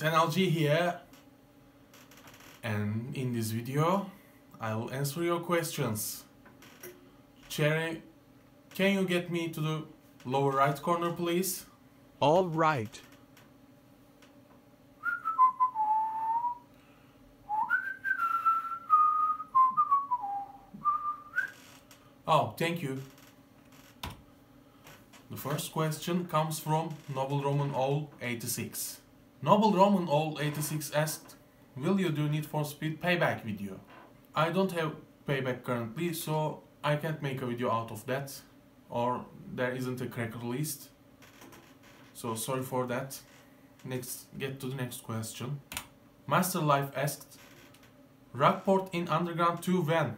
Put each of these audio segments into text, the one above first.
NLG here, and in this video I will answer your questions. Cherry, can you get me to the lower right corner please? All right. Oh, thank you. The first question comes from Noble Roman Owl 86. Noble Roman Owl 86 asked, will you do Need for Speed Payback video? I don't have Payback currently, so I can't make a video out of that, or there isn't a crack released. So sorry for that. Get to the next question. Master Life asked, Rockport in Underground 2 when?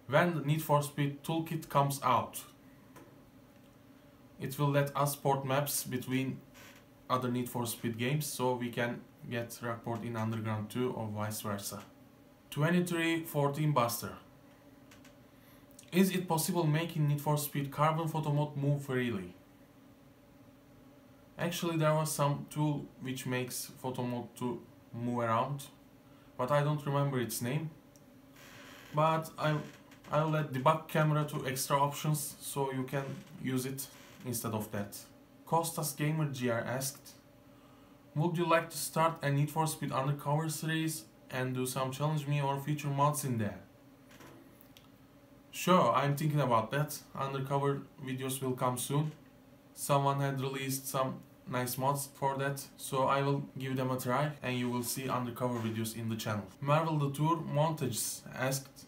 When the Need for Speed Toolkit comes out. It will let us port maps between other Need for Speed games, so we can get Rockport in Underground 2 or vice versa. 2314 Buster. Is it possible making Need for Speed Carbon photo mode move freely? Actually, there was some tool which makes photo mode to move around, but I don't remember its name. But I'll add debug camera to extra options so you can use it instead of that. Costas Gamer GR asked, would you like to start a Need for Speed Undercover series and do some challenge me or feature mods in there? Sure, I'm thinking about that. Undercover videos will come soon. Someone had released some nice mods for that, so I will give them a try and you will see undercover videos in the channel. Marvel the Tour Montages asked,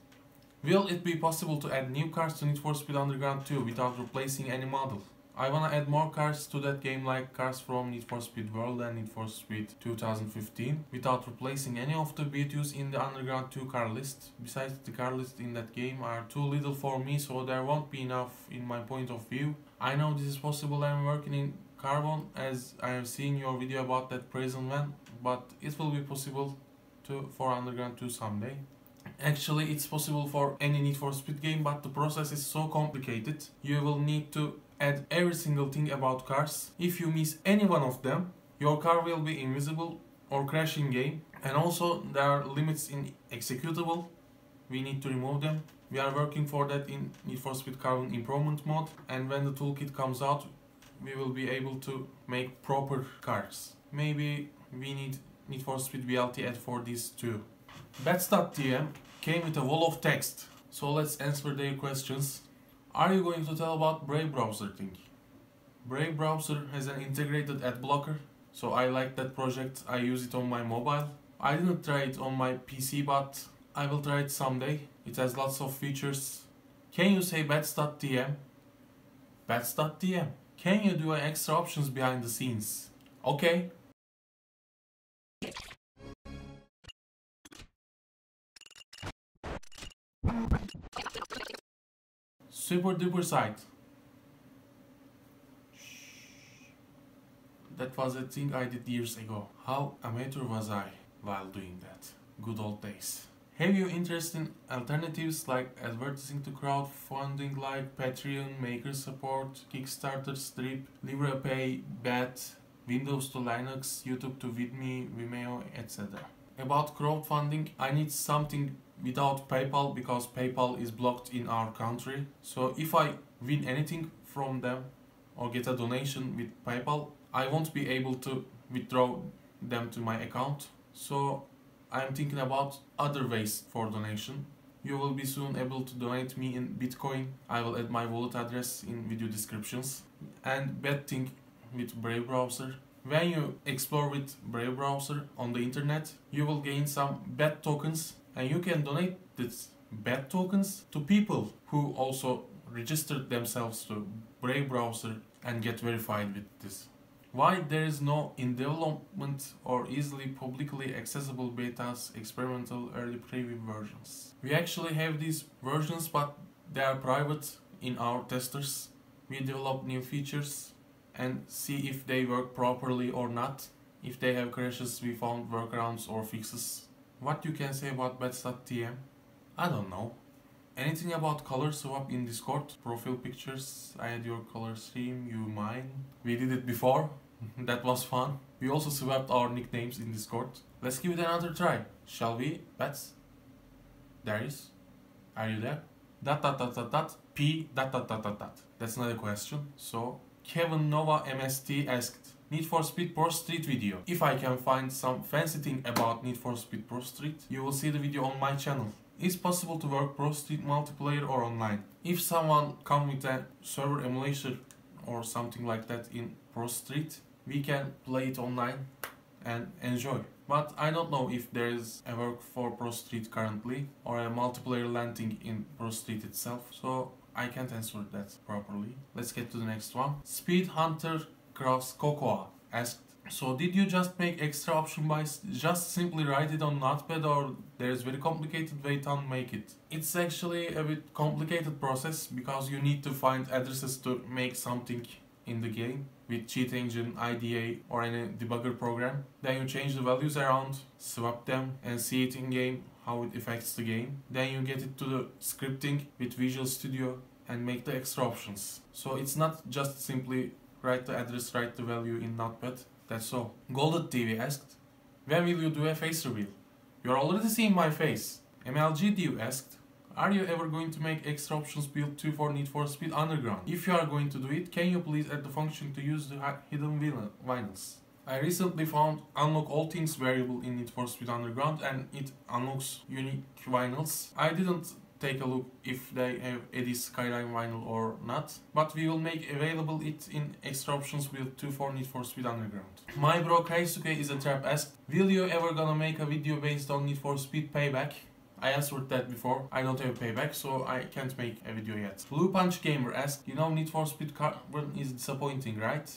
will it be possible to add new cars to Need for Speed Underground 2 without replacing any model? I wanna add more cars to that game, like cars from Need for Speed World and Need for Speed 2015, without replacing any of the BTUs in the Underground 2 car list. Besides, the car list in that game are too little for me, so there won't be enough in my point of view. I know this is possible. I'm working in Carbon, as I have seen your video about that prison van, but it will be possible for Underground 2 someday. Actually, it's possible for any Need for Speed game, but the process is so complicated. You will need to add every single thing about cars. If you miss any one of them, your car will be invisible or crash in game. And also there are limits in executable. We need to remove them. We are working for that in Need for Speed Carbon Improvement mode, and when the toolkit comes out, we will be able to make proper cars. Maybe we need for Speed VLT add for these too. Bats.tm came with a wall of text, so let's answer their questions. Are you going to tell about Brave Browser thing? Brave Browser has an integrated ad blocker, so I like that project. I use it on my mobile. I didn't try it on my PC, but I will try it someday. It has lots of features. Can you say Bats.tm? Bats.tm. Can you do extra options behind the scenes? Okay. Super duper site. That was a thing I did years ago. How amateur was I while doing that? Good old days. Have you interest in alternatives like advertising to crowdfunding like Patreon, Maker Support, Kickstarter, Strip, LibrePay, BAT, Windows to Linux, YouTube to Vidme, Vimeo, etc. About crowdfunding, I need something without PayPal because PayPal is blocked in our country. So if I win anything from them or get a donation with PayPal, I won't be able to withdraw them to my account. So I'm thinking about other ways for donation. You will be soon able to donate me in Bitcoin. I will add my wallet address in video descriptions. And bad thing with Brave Browser. When you explore with Brave Browser on the internet, you will gain some BAT tokens, and you can donate these BAT tokens to people who also registered themselves to Brave Browser and get verified with this. Why there is no in development or easily publicly accessible betas, experimental early preview versions? We actually have these versions, but they are private in our testers. We develop new features and see if they work properly or not. If they have crashes, we found workarounds or fixes. What you can say about bats.tm? I don't know. Anything about color swap in Discord? Profile pictures, I had your color scheme, you mine. We did it before. That was fun. We also swapped our nicknames in Discord. Let's give it another try. Shall we? Bets? Darius? Are you there? Dot dot dot dot dot P dot dot dot dot dot. That's not a question. So Kevin Nova MST asked Need for Speed Pro Street video. If I can find some fancy thing about Need for Speed Pro Street, you will see the video on my channel. It's possible to work Pro Street multiplayer or online. If someone come with a server emulator or something like that in Pro Street, we can play it online and enjoy. But I don't know if there is a work for Pro Street currently or a multiplayer landing in Pro Street itself, so I can't answer that properly. Let's get to the next one. Speed Hunter Cross Cocoa asked, so did you just make extra option by just simply write it on Notepad, or there's very complicated way to make it? It's actually a bit complicated process because you need to find addresses to make something in the game with cheat engine, IDA or any debugger program. Then you change the values around, swap them and see it in game, how it affects the game. Then you get it to the scripting with Visual Studio and make the extra options. So it's not just simply write the address, write the value in Notepad. That's all. Golden TV asked, when will you do a face reveal? You're already seeing my face. MLG Dew asked, are you ever going to make extra options build 2 for Need for Speed Underground? If you are going to do it, can you please add the function to use the hidden vinyls? I recently found unlock all things variable in Need for Speed Underground and it unlocks unique vinyls. I didn't take a look if they have Eddie Skyline vinyl or not, but we will make available it in extra options build 2 for Need for Speed Underground. My bro Kaisuke is a trap asked, will you ever gonna make a video based on Need for Speed Payback? I answered that before. I don't have Payback, so I can't make a video yet. Blue Punch Gamer asked, you know Need for Speed Carbon is disappointing, right?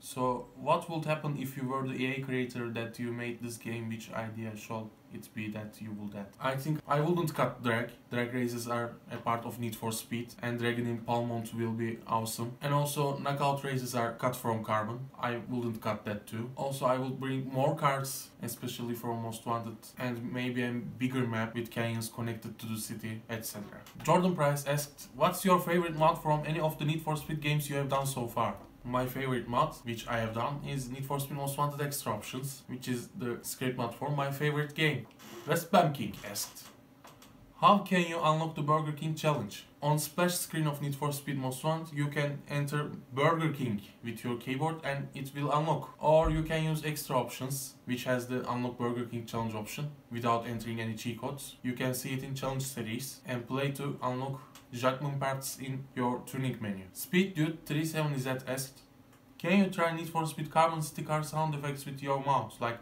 So what would happen if you were the EA creator that you made this game? Which idea shall it be that you would add? I think I wouldn't cut drag. Drag races are a part of Need for Speed and Dragon in Palmont will be awesome. And also knockout races are cut from Carbon. I wouldn't cut that too. Also I will bring more cars, especially for Most Wanted, and maybe a bigger map with canyons connected to the city, etc. Jordan Price asked, what's your favorite mod from any of the Need for Speed games you have done so far? My favorite mod, which I have done, is Need for Speed Most Wanted Extra Options, which is the script mod for my favorite game. Westbam King asked, how can you unlock the Burger King challenge? On splash screen of Need for Speed Most Wanted, you can enter Burger King with your keyboard and it will unlock. Or you can use Extra Options, which has the Unlock Burger King challenge option without entering any cheat codes. You can see it in challenge series and play to unlock Jacqueline parts in your tuning menu. Speed Dude 37Z asked, can you try Need for Speed Carbon sticker sound effects with your mouse? Like,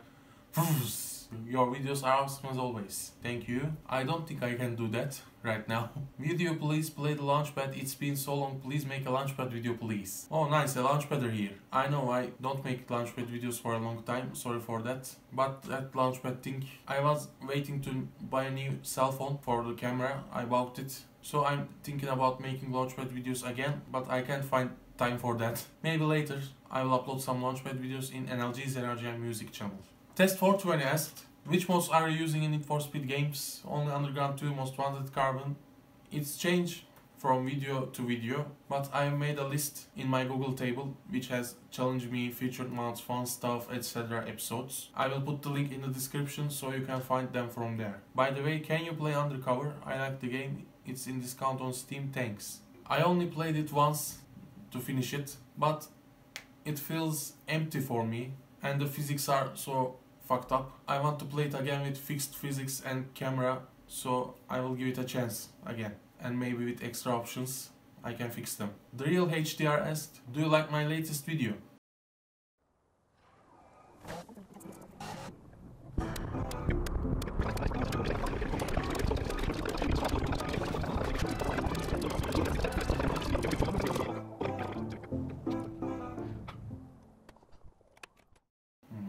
your videos are awesome as always. Thank you. I don't think I can do that right now. Video please play the launchpad. It's been so long. Please make a launchpad video please. Oh nice, a launchpadder here. I know I don't make launchpad videos for a long time. Sorry for that. But that launchpad thing, I was waiting to buy a new cell phone for the camera. I bought it. So I'm thinking about making launchpad videos again, but I can't find time for that. Maybe later I will upload some launchpad videos in NLG's NRGM music channel. Test 420 asked, which mods are you using in Need for Speed games? Only Underground 2, Most Wanted, Carbon. It's changed from video to video, but I made a list in my Google table which has Challenge Me, featured mods, fun stuff, etc. episodes. I will put the link in the description so you can find them from there. By the way, can you play Undercover? I like the game. It's in discount on Steam, thanks. I only played it once to finish it, but it feels empty for me and the physics are so fucked up. I want to play it again with fixed physics and camera, so I will give it a chance again. And maybe with extra options I can fix them. The Real HDR asked, do you like my latest video?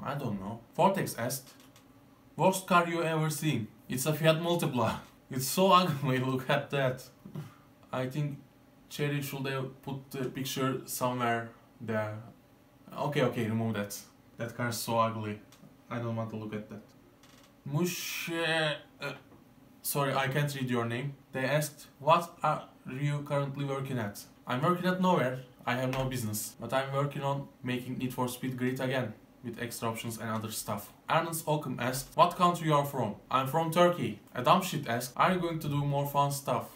I don't know. Vortex asked, worst car you ever seen? It's a Fiat Multipla. It's so ugly, look at that. I think Cherry should have put the picture somewhere there. Okay, remove that. That car is so ugly. I don't want to look at that. Mush... sorry, I can't read your name. They asked, what are you currently working at? I'm working at nowhere. I have no business. But I'm working on making Need for Speed great again, with extra options and other stuff. Ernest Okum asked, what country you are from? I'm from Turkey. Adam Shit asked, are you going to do more fun stuff?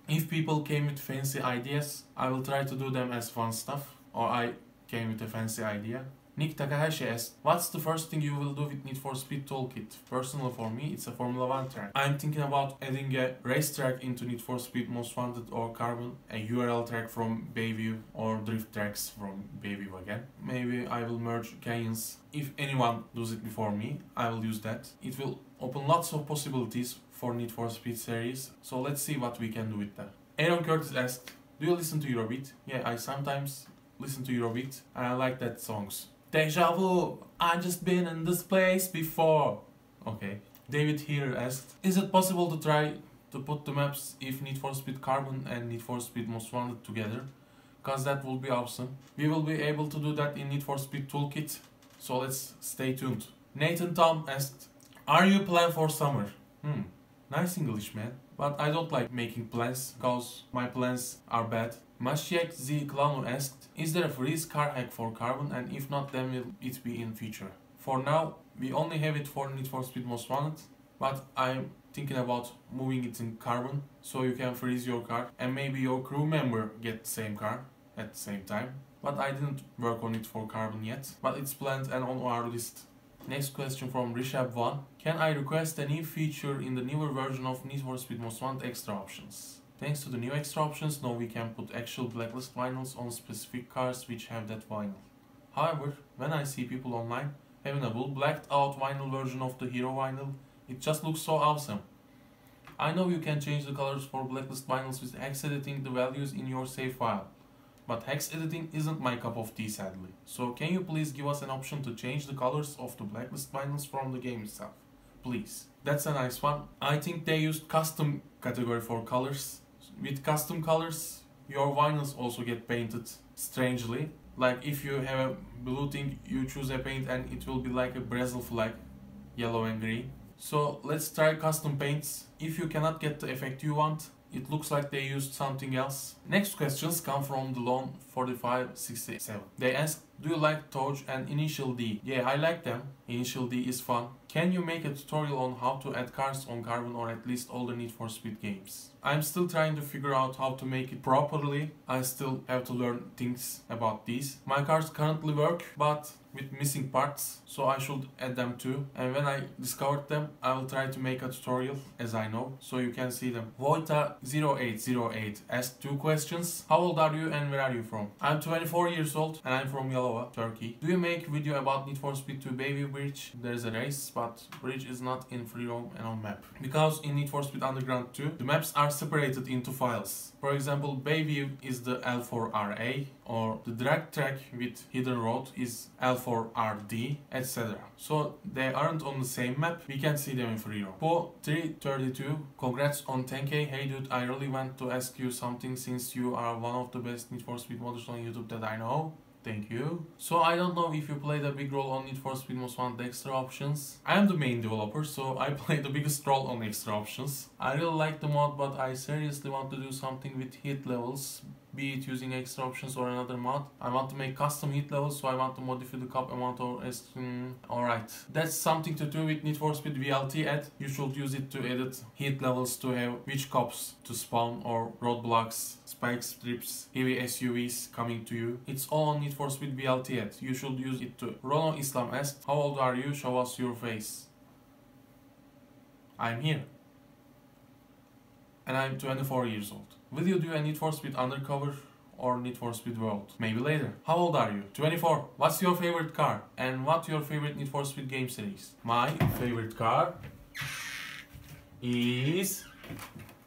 If people came with fancy ideas, I will try to do them as fun stuff. Or I came with a fancy idea. Nick Takahashi asked, what's the first thing you will do with Need for Speed Toolkit? Personally for me, it's a Formula 1 track. I'm thinking about adding a race track into Need for Speed Most Wanted or Carbon, a URL track from Bayview or drift tracks from Bayview again. Maybe I will merge canyons. If anyone does it before me, I will use that. It will open lots of possibilities for Need for Speed series, so let's see what we can do with that. Aaron Curtis asked, do you listen to Eurobeat? Yeah, I sometimes listen to Eurobeat and I like that songs. Deja vu, I just been in this place before. Okay. David here asked, is it possible to try to put the maps if Need for Speed Carbon and Need for Speed Most Wanted together? Cause that would be awesome. We will be able to do that in Need for Speed Toolkit, so let's stay tuned. Nathan Tom asked, are you planning for summer? Nice English, man. But I don't like making plans, cause my plans are bad. Mashiach Z Klanu asked, is there a freeze car hack for Carbon, and if not, then will it be in future? For now, we only have it for Need for Speed Most Wanted, but I'm thinking about moving it in Carbon, so you can freeze your car, and maybe your crew member get the same car at the same time. But I didn't work on it for Carbon yet, but it's planned and on our list. Next question from Rishabh1. Can I request a new feature in the newer version of Need for Speed Most Wanted extra options? Thanks to the new extra options, now we can put actual blacklist vinyls on specific cars which have that vinyl. However, when I see people online having a full blacked out vinyl version of the hero vinyl, it just looks so awesome. I know you can change the colors for blacklist vinyls with hex editing the values in your save file, but hex editing isn't my cup of tea sadly. So can you please give us an option to change the colors of the blacklist vinyls from the game itself? Please. That's a nice one. I think they used custom category for colors. With custom colors, your vinyls also get painted strangely. Like if you have a blue thing, you choose a paint and it will be like a Brazil flag, yellow and green. So let's try custom paints. If you cannot get the effect you want, it looks like they used something else. Next questions come from DeLon4567. They ask, do you like Touch and Initial D? Yeah, I like them. Initial D is fun. Can you make a tutorial on how to add cars on Carbon or at least all the Need for Speed games? I'm still trying to figure out how to make it properly. I still have to learn things about these. My cars currently work, but with missing parts, so I should add them too. And when I discovered them, I will try to make a tutorial as I know, so you can see them. Voita0808 asked 2 questions. How old are you and where are you from? I'm 24 years old and I'm from Yalova, Turkey. Do you make video about Need for Speed to Bayview Bridge? There's a race, but bridge is not in free roam and on map. Because in Need for Speed Underground 2, the maps are separated into files. For example, Bayview is the L4RA, or the drag track with hidden road is L4RD, etc. So they aren't on the same map, we can see them in free roam. Po332, congrats on 10k. Hey dude, I really want to ask you something since you are one of the best Need for Speed modders on YouTube that I know. Thank you. So I don't know if you played a big role on Need for Speed Most Wanted extra options. I am the main developer, so I play the biggest role on extra options. I really like the mod, but I seriously want to do something with hit levels, be it using extra options or another mod. I want to make custom hit levels, so I want to modify the cup amount or alright. That's something to do with Need for Speed VLT add. You should use it to edit hit levels to have which cops to spawn or roadblocks, spike strips, heavy SUVs coming to you. It's all on Need for Speed VLT add. You should use it to. Rono Islam asked, how old are you? Show us your face. I'm here. And I'm 24 years old. Will you do a Need for Speed Undercover or Need for Speed World? Maybe later. How old are you? 24. What's your favorite car? And what's your favorite Need for Speed game series? My favorite car is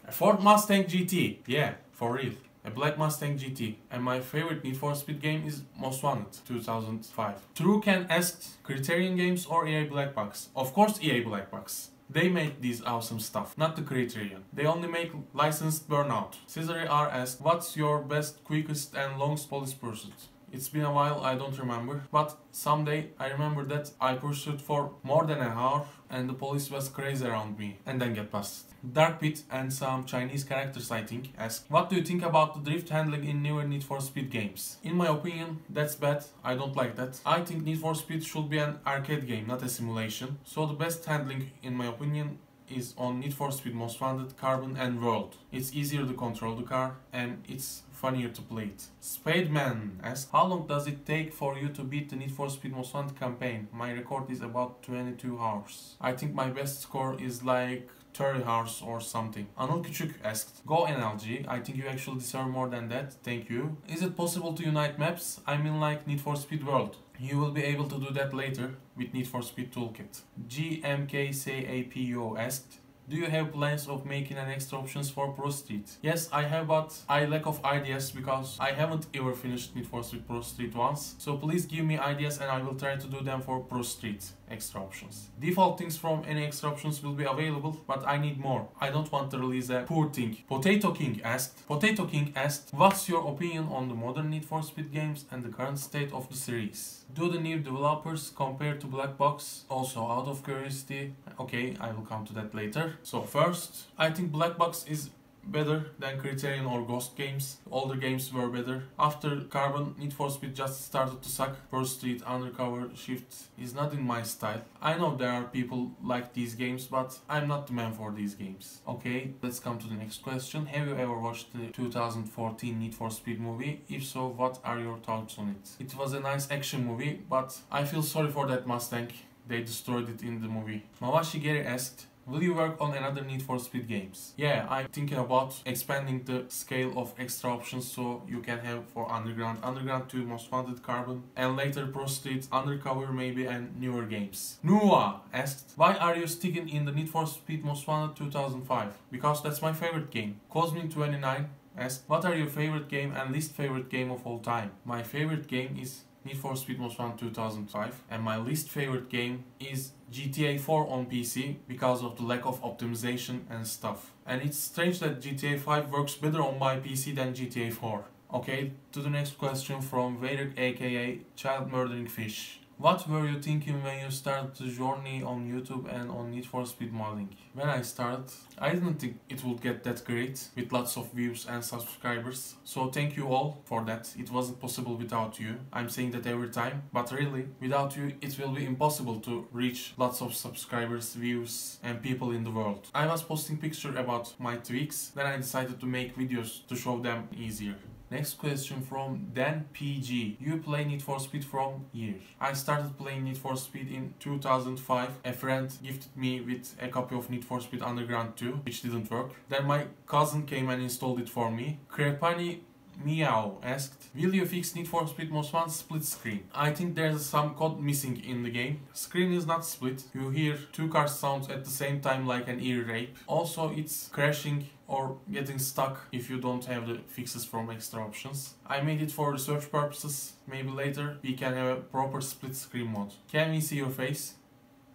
a Ford Mustang GT. Yeah, for real. A black Mustang GT. And my favorite Need for Speed game is Most Wanted 2005. Trucan asked, Criterion Games or EA Black Box? Of course EA Black Box. They make these awesome stuff, not the Criterion. They only make licensed Burnout. Cesare R asked, what's your best, quickest and longest police pursuit? It's been a while, I don't remember. But someday I remember that I pursued for more than an hour and the police was crazy around me and then get busted. Dark Pit and some Chinese characters I think ask, what do you think about the drift handling in newer Need for Speed games? In my opinion, that's bad. I don't like that. I think Need for Speed should be an arcade game, not a simulation. So the best handling, in my opinion, is on Need for Speed Most Wanted, Carbon and World. It's easier to control the car and it's funnier to play it. Spademan asks, how long does it take for you to beat the Need for Speed Most Wanted campaign? My record is about 22 hours. I think my best score is like 30 hours or something. Anıl Küçük asked, go NLG, I think you actually deserve more than that, thank you. Is it possible to unite maps? I mean like Need for Speed World. You will be able to do that later with Need for Speed Toolkit. GMKCAPO asked, do you have plans of making an extra options for Pro Street? Yes, I have, but I lack of ideas because I haven't ever finished Need for Speed Pro Street once. So please give me ideas and I will try to do them for Pro Street extra options. Default things from any extra options will be available, but I need more. I don't want to release a poor thing. Potato King asked, what's your opinion on the modern Need for Speed games and the current state of the series? Do the new developers compare to Black Box? Also out of curiosity. Okay, I will come to that later. So first, I think Black Box is better than Criterion or Ghost games. Older games were better. After Carbon, Need for Speed just started to suck. First Street, Undercover, Shift is not in my style. I know there are people like these games, but I'm not the man for these games. Okay, let's come to the next question. Have you ever watched the 2014 Need for Speed movie? If so, what are your thoughts on it? It was a nice action movie, but I feel sorry for that Mustang. They destroyed it in the movie. Mawashi Geri asked, will you work on another Need for Speed games? Yeah, I'm thinking about expanding the scale of extra options so you can have for Underground, Underground 2, Most Wanted, Carbon, and later Pro Street, Undercover maybe, and newer games. Nua asked, why are you sticking in the Need for Speed Most Wanted 2005? Because that's my favorite game. Cosmin29 asked, what are your favorite game and least favorite game of all time? My favorite game is Need for Speed Most Wanted 2005 and my least favorite game is GTA 4 on PC because of the lack of optimization and stuff. And it's strange that GTA 5 works better on my PC than GTA 4. Okay, to the next question from Vader aka Child Murdering Fish. What were you thinking when you started the journey on YouTube and on Need for Speed modding? When I started, I didn't think it would get that great with lots of views and subscribers. So thank you all for that. It wasn't possible without you. I'm saying that every time, but really, without you, it will be impossible to reach lots of subscribers, views, and people in the world. I was posting pictures about my tweaks, then I decided to make videos to show them easier. Next question from Dan PG. You play Need for Speed from year? I started playing Need for Speed in 2005. A friend gifted me with a copy of Need for Speed Underground 2, which didn't work. Then my cousin came and installed it for me. Crepani Meow asked, will you fix Need for Speed Most Wanted split screen? I think there's some code missing in the game. Screen is not split. You hear two car sounds at the same time like an ear rape. Also it's crashing or getting stuck if you don't have the fixes from extra options. I made it for research purposes. Maybe later we can have a proper split screen mode. Can we see your face?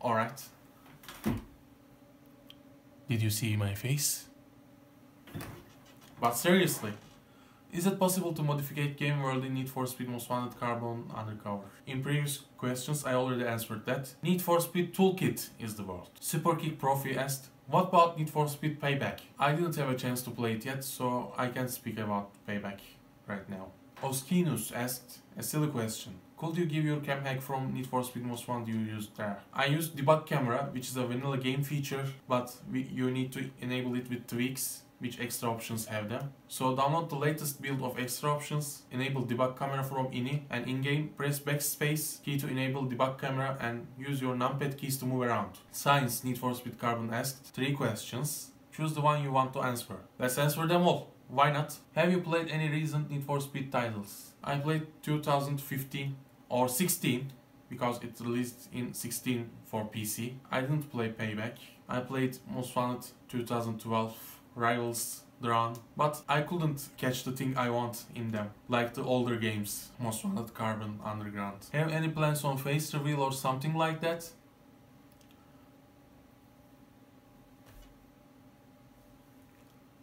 Alright. Did you see my face? But seriously, is it possible to modify game world in Need for Speed Most Wanted, Carbon, Undercover? In previous questions I already answered that. Need for Speed Toolkit is the world. Superkick Profi asked, what about Need for Speed Payback? I didn't have a chance to play it yet, so I can't speak about Payback right now. Oskinus asked a silly question. Could you give your cam hack from Need for Speed Most Wanted you used there? I used debug camera, which is a vanilla game feature, but you need to enable it with tweaks, which extra options have them. So download the latest build of extra options, enable debug camera from ini, and in-game press backspace key to enable debug camera and use your numpad keys to move around. Science Need for Speed Carbon asked 3 questions. Choose the one you want to answer. Let's answer them all. Why not? Have you played any recent Need for Speed titles? I played 2015 or 16 because it released in 16 for PC. I didn't play Payback. I played Most Wanted 2012. Rivals, Drawn, but I couldn't catch the thing I want in them, like the older games, Most Wanted, Carbon, Underground. Have any plans on face reveal or something like that?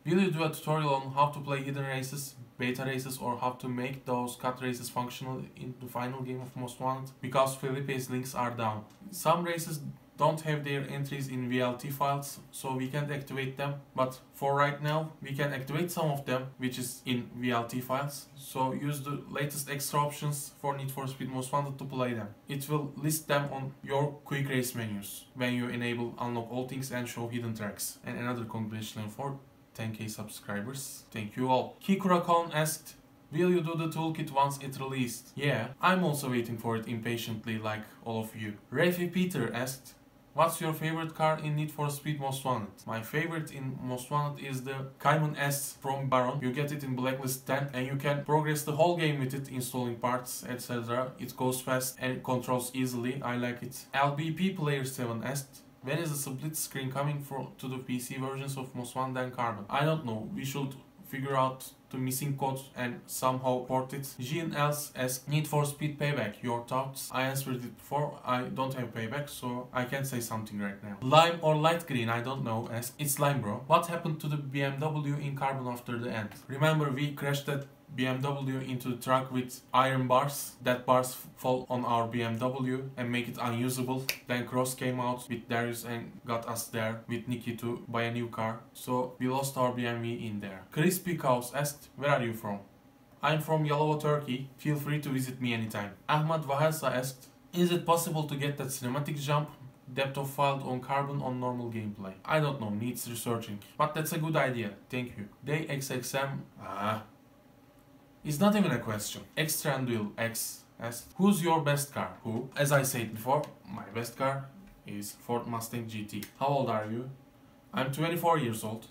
Will you do a tutorial on how to play hidden races, beta races, or how to make those cut races functional in the final game of Most Wanted? Because Felipe's links are down. Some races don't have their entries in VLT files, so we can't activate them, but for right now we can activate some of them which is in VLT files. So use the latest extra options for Need for Speed Most Wanted to play them. It will list them on your quick race menus when you enable unlock all things and show hidden tracks. And another congratulations for 10k subscribers. Thank you all. Kikurakon asked, will you do the toolkit once it released? Yeah, I'm also waiting for it impatiently like all of you. Rafi Peter asked, what's your favorite car in Need for Speed Most Wanted? My favorite in Most Wanted is the Cayman S from Baron. You get it in Blacklist 10 and you can progress the whole game with it, installing parts, etc. It goes fast and controls easily. I like it. LBP Player 7 asked, when is the split screen coming to the PC versions of Most Wanted and Carbon? I don't know. We should figure out the missing code and somehow port it. Jean else asked, Need for Speed Payback, your thoughts? I answered it before. I don't have Payback, so I can't say something right now. Lime or light green, I don't know. Asked, it's lime, bro. What happened to the BMW in Carbon after the end? Remember we crashed that BMW into the truck with iron bars. That bars fall on our BMW and make it unusable. Then Cross came out with Darius and got us there with Nikki to buy a new car. So we lost our BMW in there. Crispy Cows asked, where are you from? I'm from Yalova, Turkey. Feel free to visit me anytime. Ahmad Vahelsa asked, is it possible to get that cinematic jump depth of field on Carbon on normal gameplay? I don't know, needs researching. But that's a good idea. Thank you. DayXXM. It's not even a question. Xtranduil X asked, who's your best car? Who? As I said before, my best car is Ford Mustang GT. How old are you? I'm 24 years old.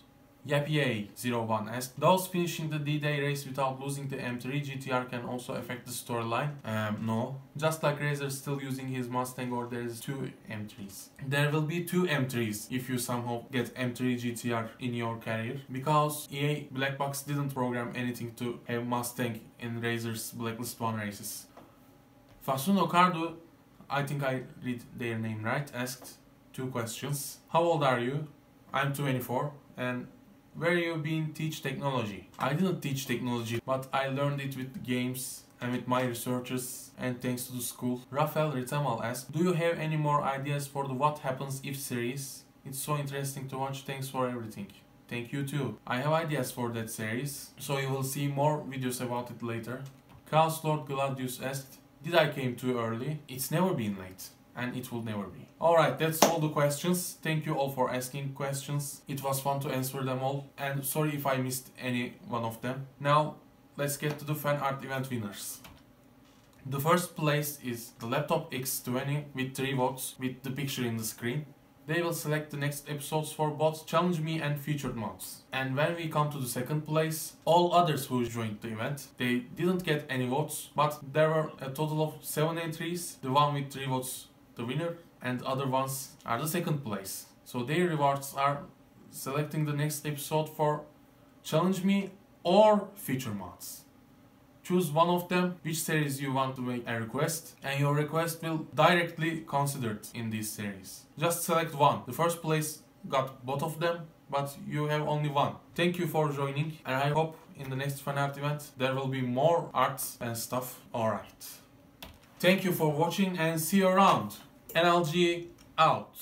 Yapier01 asked, does finishing the D-Day race without losing the M3 GTR can also affect the storyline? No. Just like Razer still using his Mustang, or there is 2 M3s. There will be 2 M3s if you somehow get M3 GTR in your career, because EA Black Box didn't program anything to have Mustang in Razer's Blacklist 1 races. Fasuno Cardo, I think I read their name right, asked 2 questions. How old are you? I'm 24. And where you been teach technology? I didn't teach technology, but I learned it with games and with my researchers and thanks to the school. Rafael Ritamal asked, do you have any more ideas for the What Happens If series? It's so interesting to watch. Thanks for everything. Thank you too. I have ideas for that series, so you will see more videos about it later. Chaos Lord Gladius asked, did I came too early? It's never been late. And it will never be. Alright, that's all the questions. Thank you all for asking questions. It was fun to answer them all. And sorry if I missed any one of them. Now, let's get to the fan art event winners. The first place is the Laptop X20 with 3 votes with the picture in the screen. They will select the next episodes for both Challenge Me and Featured mods. And when we come to the second place, all others who joined the event, they didn't get any votes, but there were a total of 7 entries. The one with 3 votes, the winner, and other ones are the second place. So their rewards are selecting the next episode for Challenge Me or Feature mods. Choose one of them, which series you want to make a request, and your request will directly considered in this series. Just select one. The first place got both of them, but you have only one. Thank you for joining, and I hope in the next fan art event there will be more arts and stuff. Alright. Thank you for watching and see you around. NLG out.